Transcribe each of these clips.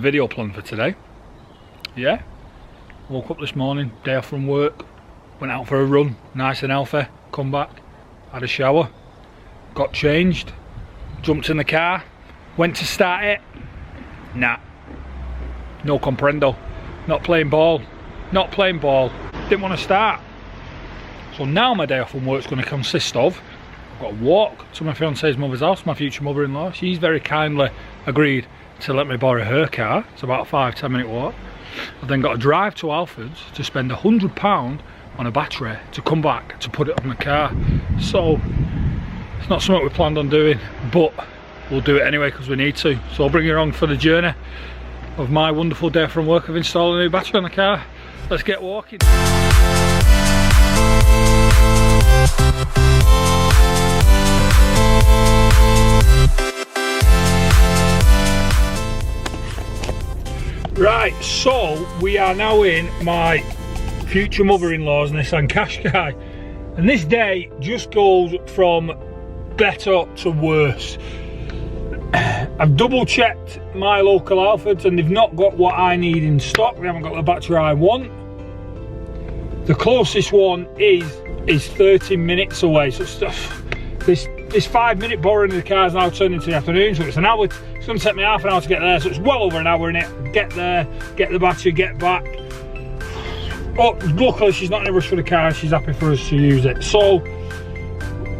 video planned for today. Yeah, woke up this morning, day off from work, went out for a run, nice and healthy, come back, had a shower, got changed, jumped in the car, went to start it, nah, no comprendo, not playing ball, didn't want to start. So now my day off from work is going to consist of, I've got to walk to my fiance's mother's house, my future mother-in-law. She's very kindly agreed to let me borrow her car. It's about a 5-10 minute walk. I've then got to drive to Halfords to spend £100 on a battery to come back to put it on the car. So it's not something we planned on doing, but we'll do it anyway because we need to. So I'll bring you along for the journey of my wonderful day from work of installing a new battery on the car. Let's get walking. Right, so we are now in my future mother-in-law's Nissan Qashqai, and this day just goes from better to worse. I've double checked my local Halfords and they've not got what I need in stock. They haven't got the battery I want. The closest one is 30 minutes away, so this 5-minute borrowing of the car is now turned into the afternoon, so it's an hour. It's going to take me half an hour to get there, so it's well over an hour in it. Get there, get the battery, get back. But luckily she's not in a rush for the car, she's happy for us to use it. So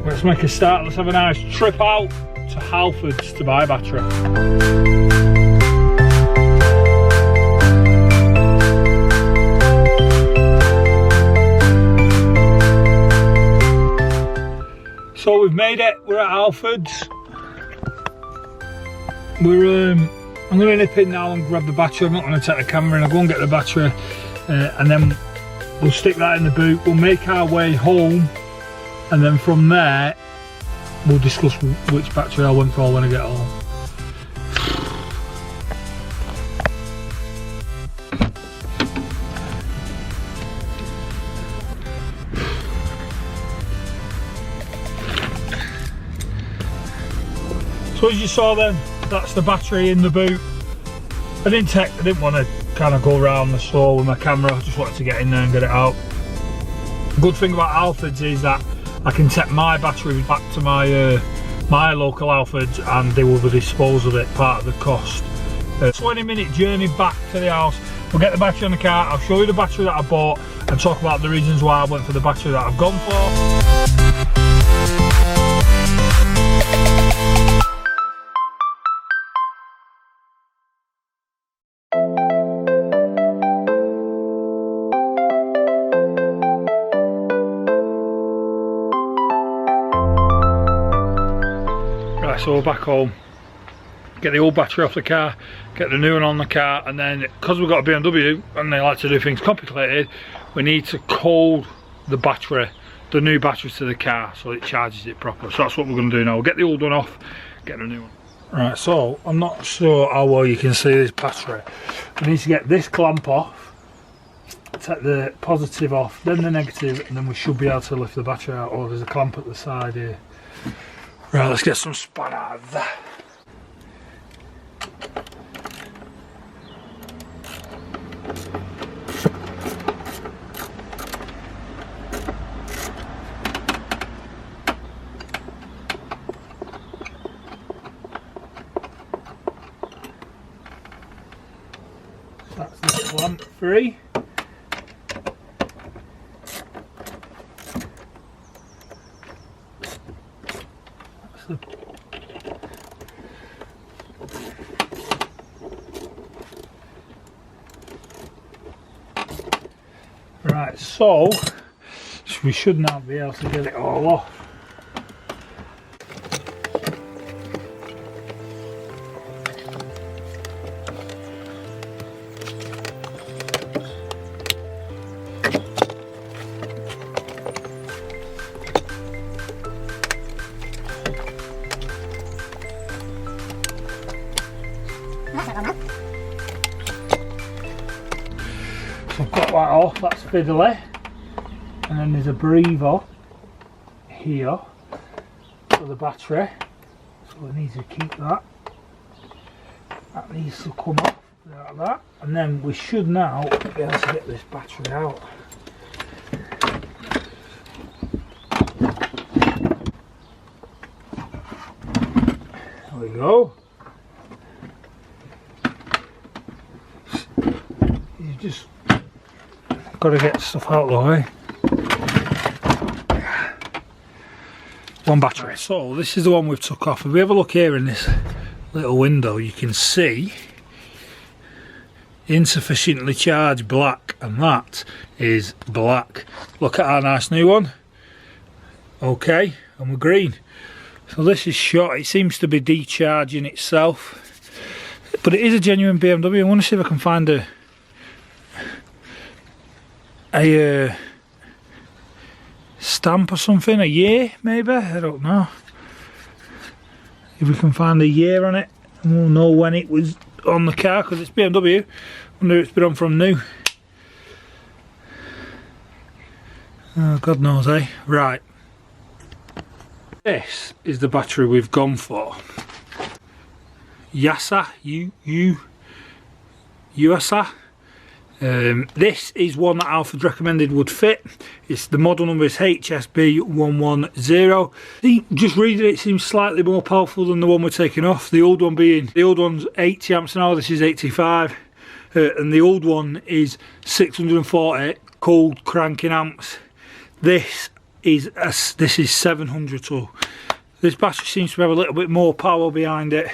let's make a start. Let's have a nice trip out to Halfords to buy a battery. So we've made it, we're at Halfords. I'm going to nip in now and grab the battery. I'm not going to take the camera in, I'll go and get the battery and then we'll stick that in the boot. We'll make our way home and then from there we'll discuss which battery I went for when I get home. So as you saw then, that's the battery in the boot. I didn't want to kind of go around the store with my camera, I just wanted to get in there and get it out. The good thing about Halfords is that I can take my battery back to my my local Halfords and they will dispose of it, part of the cost. 20-minute journey back to the house. We'll get the battery on the car, I'll show you the battery that I bought and talk about the reasons why I went for the battery that I've gone for. So we're back home, get the old battery off the car, get the new one on the car, and then because we've got a BMW and they like to do things complicated, we need to code the battery, the new battery to the car so it charges it properly. So that's what we're going to do now. We'll get the old one off, get the new one. Right, so I'm not sure how well you can see this battery. We need to get this clamp off, take the positive off, then the negative, and then we should be able to lift the battery out. Oh, there's a clamp at the side here. Right, let's get some span out of that. That's the clamp free. Right, so we should now be able to get it all off. So I've got that off, that's fiddly, and then there's a breather here for the battery, so I need to keep that. That needs to come off. Like that, and then we should now be able to get this battery out. There we go. You just got to get stuff out of the way. One battery. So this is the one we've took off. If we have a look here in this little window, you can see insufficiently charged black, and that is black. Look at our nice new one. Okay, and we're green. So this is shot. It seems to be decharging itself, but it is a genuine BMW. I want to see if I can find a stamp or something, a year maybe, I don't know. If we can find a year on it, and we'll know when it was on the car, because it's BMW. I wonder if it's been on from new. Oh, God knows, eh? Right. This is the battery we've gone for. Yasa, USA. This is one that Halfords recommended would fit. It's the model number is HSB110. Just reading it, seems slightly more powerful than the one we're taking off. The old one's 80 amps an hour. This is 85, and the old one is 640 cold cranking amps. This is 700. So this battery seems to have a little bit more power behind it,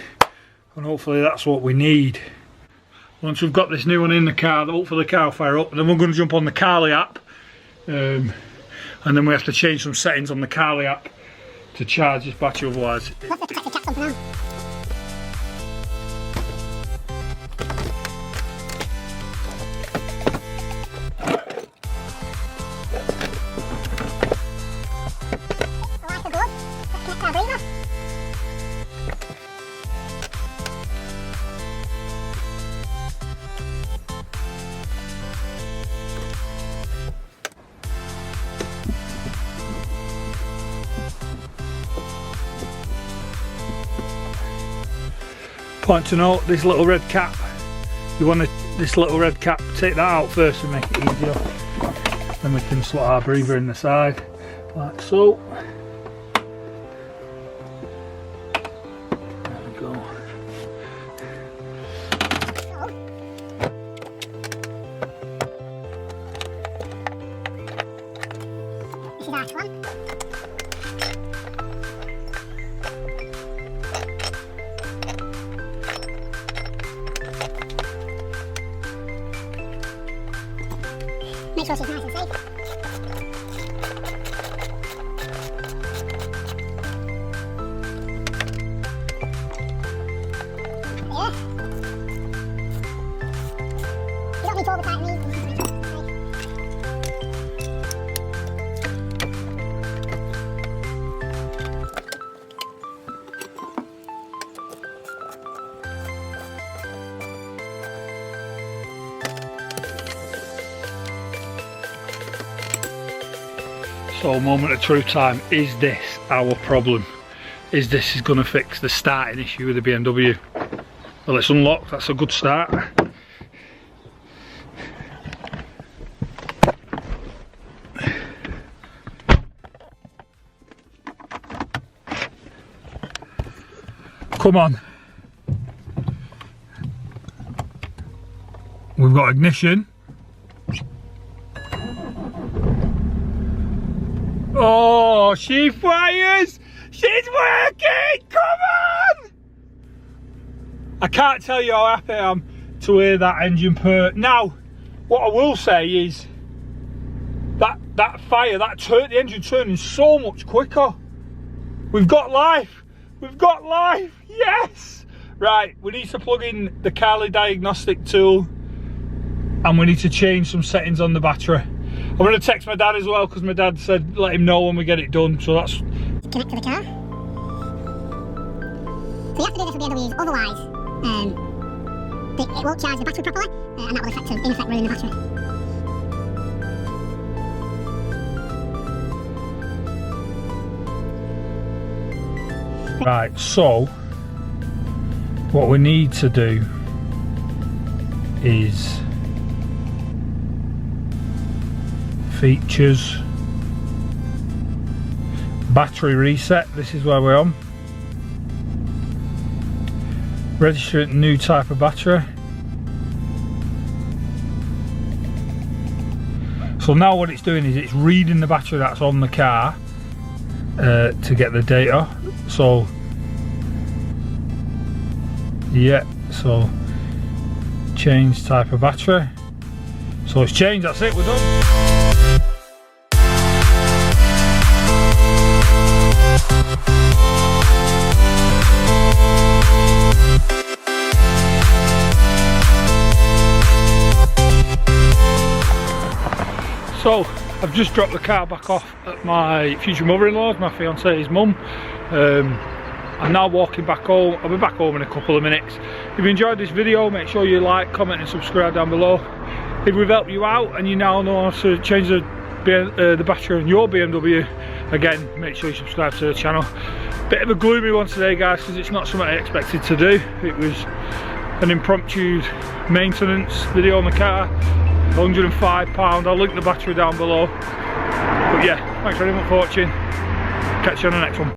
and hopefully that's what we need. Once we've got this new one in the car, hopefully the car will fire up, and then we're going to jump on the Carly app, and then we have to change some settings on the Carly app to charge this battery, otherwise point to note, this little red cap, you want this little red cap, take that out first to make it easier. Then we can slot our breather in the side, like so. There we go. This is our one. Make sure she's nice and safe. Yeah. You don't need to over-tighten these. So, moment of truth time. Is this our problem? Is this going to fix the starting issue with the BMW? Well, it's unlocked. That's a good start. Come on. We've got ignition. Oh, she fires! She's working! Come on! I can't tell you how happy I am to hear that engine purr. Now, what I will say is that fire, the engine turning so much quicker. We've got life! We've got life! Yes! Right, we need to plug in the Carly diagnostic tool, and we need to change some settings on the battery. I'm going to text my dad as well, because my dad said let him know when we get it done, so that's... Connect to the car. So you have to do this with BMWs, otherwise it won't charge the battery properly, and that will in effect ruin the battery. Right, so what we need to do is features, battery reset. This is where we're on. Register new type of battery. So now what it's doing is it's reading the battery that's on the car to get the data. So yeah, so change type of battery. So it's changed, that's it, we're done. So I've just dropped the car back off at my future mother-in-law's, my fiance's mum. I'm now walking back home. I'll be back home in a couple of minutes. If you enjoyed this video, make sure you like, comment and subscribe down below. If we've helped you out and you now know how to change the battery on your BMW, again, make sure you subscribe to the channel. Bit of a gloomy one today, guys, because it's not something I expected to do. It was an impromptu maintenance video on the car. £105. I'll link the battery down below. But yeah, thanks very much for watching. Catch you on the next one.